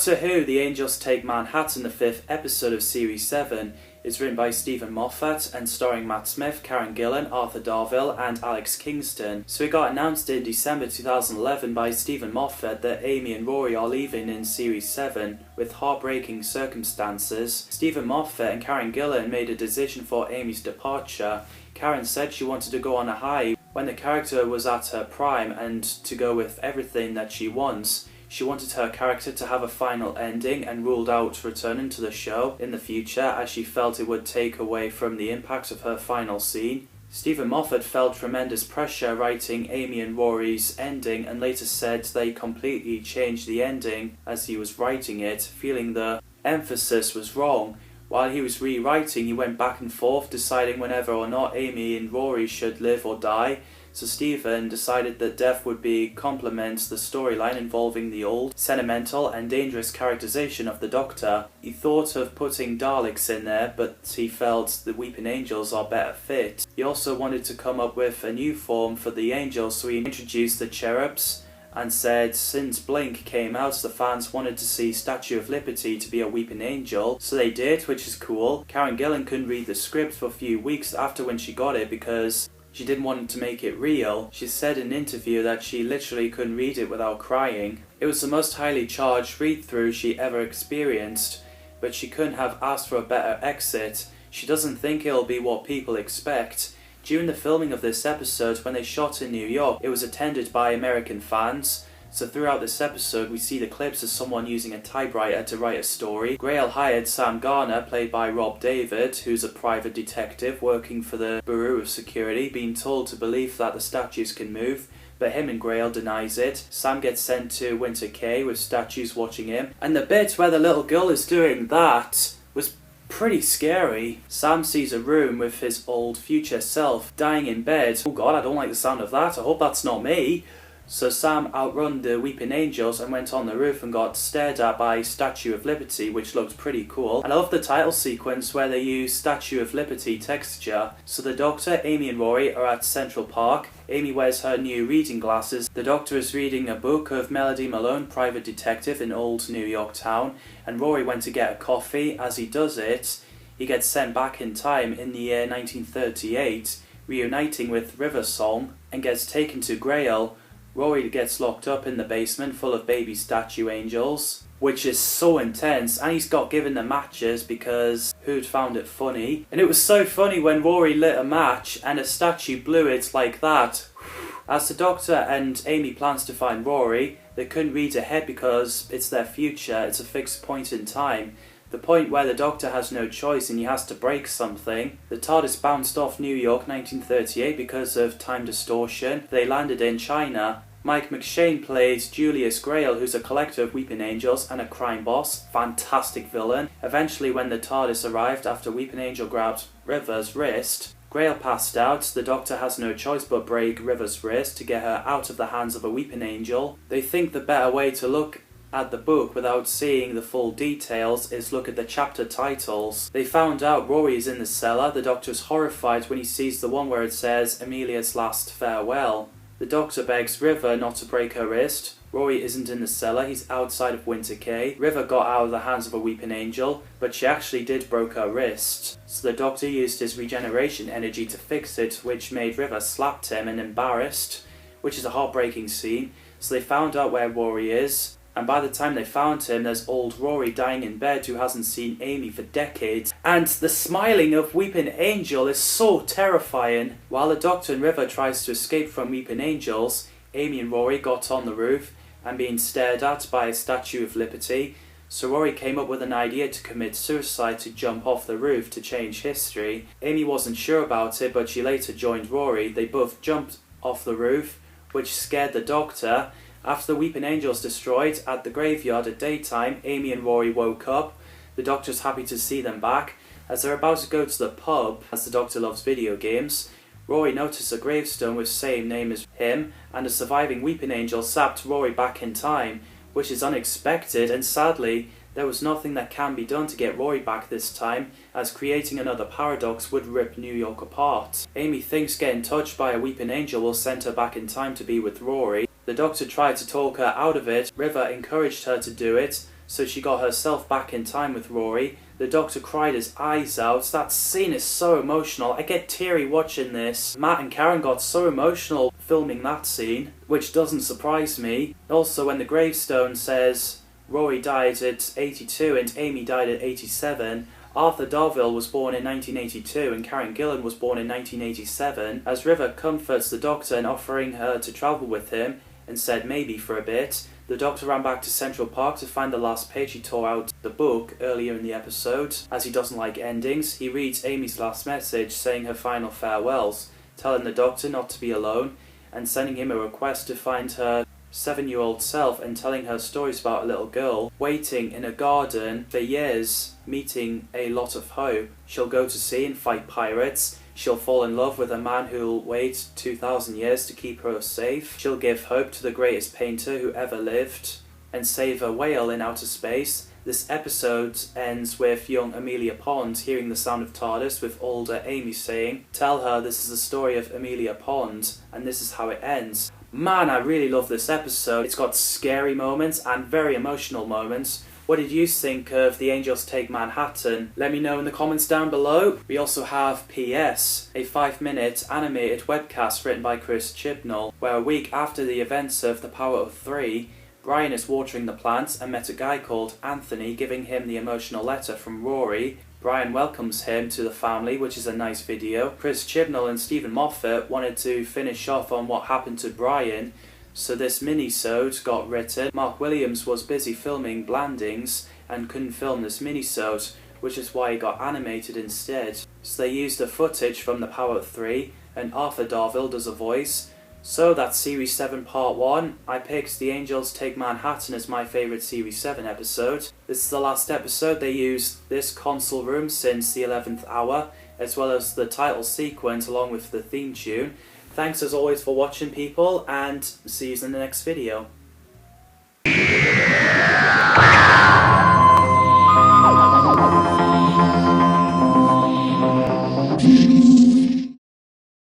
Doctor Who The Angels Take Manhattan, the 5th episode of Series 7, is written by Stephen Moffat and starring Matt Smith, Karen Gillan, Arthur Darvill and Alex Kingston. So it got announced in December 2011 by Stephen Moffat that Amy and Rory are leaving in Series 7 with heartbreaking circumstances. Stephen Moffat and Karen Gillan made a decision for Amy's departure. Karen said she wanted to go on a high when the character was at her prime and to go with everything that she wants. She wanted her character to have a final ending and ruled out returning to the show in the future as she felt it would take away from the impact of her final scene. Stephen Moffat felt tremendous pressure writing Amy and Rory's ending and later said they completely changed the ending as he was writing it, feeling the emphasis was wrong. While he was rewriting, he went back and forth deciding whether or not Amy and Rory should live or die. So Stephen decided that death would be complement the storyline involving the old, sentimental and dangerous characterization of the Doctor. He thought of putting Daleks in there, but he felt the Weeping Angels are better fit. He also wanted to come up with a new form for the Angels, so he introduced the Cherubs and said since Blink came out, the fans wanted to see Statue of Liberty to be a Weeping Angel, so they did, which is cool. Karen Gillan couldn't read the script for a few weeks after when she got it because she didn't want to make it real. She said in an interview that she literally couldn't read it without crying. It was the most highly charged read-through she ever experienced, but she couldn't have asked for a better exit. She doesn't think it'll be what people expect. During the filming of this episode, when they shot in New York, it was attended by American fans. So throughout this episode, we see the clips of someone using a typewriter to write a story. Grail hired Sam Garner, played by Rob David, who's a private detective working for the Bureau of Security, being told to believe that the statues can move, but him and Grail denies it. Sam gets sent to Winter Quay with statues watching him, and the bit where the little girl is doing that was pretty scary. Sam sees a room with his old future self dying in bed. Oh god, I don't like the sound of that. I hope that's not me. So Sam outrun the Weeping Angels and went on the roof and got stared at by Statue of Liberty, which looked pretty cool. And I love the title sequence where they use Statue of Liberty texture. So the Doctor, Amy and Rory are at Central Park. Amy wears her new reading glasses. The Doctor is reading a book of Melody Malone, private detective in old New York town. And Rory went to get a coffee. As he does it, he gets sent back in time in the year 1938, reuniting with River Song and gets taken to Grail. Rory gets locked up in the basement full of baby statue angels, which is so intense, and he's got given the matches because who'd found it funny? And it was so funny when Rory lit a match and a statue blew it like that. As the Doctor and Amy plans to find Rory, they couldn't read ahead because it's their future, it's a fixed point in time. The point where the Doctor has no choice and he has to break something. The TARDIS bounced off New York 1938 because of time distortion. They landed in China. Mike McShane played Julius Grail, who's a collector of Weeping Angels and a crime boss. Fantastic villain. Eventually, when the TARDIS arrived after Weeping Angel grabbed River's wrist, Grail passed out. The Doctor has no choice but break River's wrist to get her out of the hands of a Weeping Angel. They think the better way to look at the book without seeing the full details is look at the chapter titles. They found out Rory is in the cellar. The Doctor is horrified when he sees the one where it says Amelia's last farewell. The Doctor begs River not to break her wrist. Rory isn't in the cellar, he's outside of Winter Quay. River got out of the hands of a Weeping Angel, but she actually did break her wrist. So the Doctor used his regeneration energy to fix it, which made River slapped him and embarrassed, which is a heartbreaking scene. So they found out where Rory is, and by the time they found him, there's old Rory dying in bed who hasn't seen Amy for decades. And the smiling of Weeping Angel is so terrifying. While the Doctor and River tries to escape from Weeping Angels, Amy and Rory got on the roof and being stared at by a Statue of Liberty. So Rory came up with an idea to commit suicide to jump off the roof to change history. Amy wasn't sure about it, but she later joined Rory. They both jumped off the roof, which scared the Doctor. After the Weeping Angels destroyed at the graveyard at daytime, Amy and Rory woke up. The Doctor's happy to see them back. As they're about to go to the pub, as the Doctor loves video games, Rory noticed a gravestone with the same name as him, and a surviving Weeping Angel sapped Rory back in time, which is unexpected, and sadly, there was nothing that can be done to get Rory back this time, as creating another paradox would rip New York apart. Amy thinks getting touched by a Weeping Angel will send her back in time to be with Rory. The Doctor tried to talk her out of it. River encouraged her to do it, so she got herself back in time with Rory. The Doctor cried his eyes out. That scene is so emotional. I get teary watching this. Matt and Karen got so emotional filming that scene, which doesn't surprise me. Also, when the gravestone says Rory died at 82 and Amy died at 87, Arthur Darvill was born in 1982 and Karen Gillan was born in 1987. As River comforts the Doctor in offering her to travel with him and said maybe for a bit, the Doctor ran back to Central Park to find the last page. He tore out the book earlier in the episode. As he doesn't like endings, he reads Amy's last message saying her final farewells, telling the Doctor not to be alone and sending him a request to find her 7-year-old self and telling her stories about a little girl waiting in a garden for years, meeting a lot of hope. She'll go to sea and fight pirates. She'll fall in love with a man who'll wait 2,000 years to keep her safe. She'll give hope to the greatest painter who ever lived and save a whale in outer space. This episode ends with young Amelia Pond hearing the sound of TARDIS with older Amy saying, "Tell her this is the story of Amelia Pond," and this is how it ends. Man, I really love this episode. It's got scary moments and very emotional moments. What did you think of The Angels Take Manhattan? Let me know in the comments down below. We also have PS, a 5-minute animated webcast written by Chris Chibnall, where a week after the events of The Power of Three, Brian is watering the plants and met a guy called Anthony giving him the emotional letter from Rory. Brian welcomes him to the family, which is a nice video. Chris Chibnall and Stephen Moffat wanted to finish off on what happened to Brian, so this mini-sode got written. Mark Williams was busy filming Blandings and couldn't film this mini-sode, which is why it got animated instead. So they used the footage from The Power of Three, and Arthur Darvill does a voice. So that's Series 7 Part 1. I picked The Angels Take Manhattan as my favourite Series 7 episode. This is the last episode. They used this console room since the 11th hour, as well as the title sequence along with the theme tune. Thanks as always for watching, people, and see you in the next video.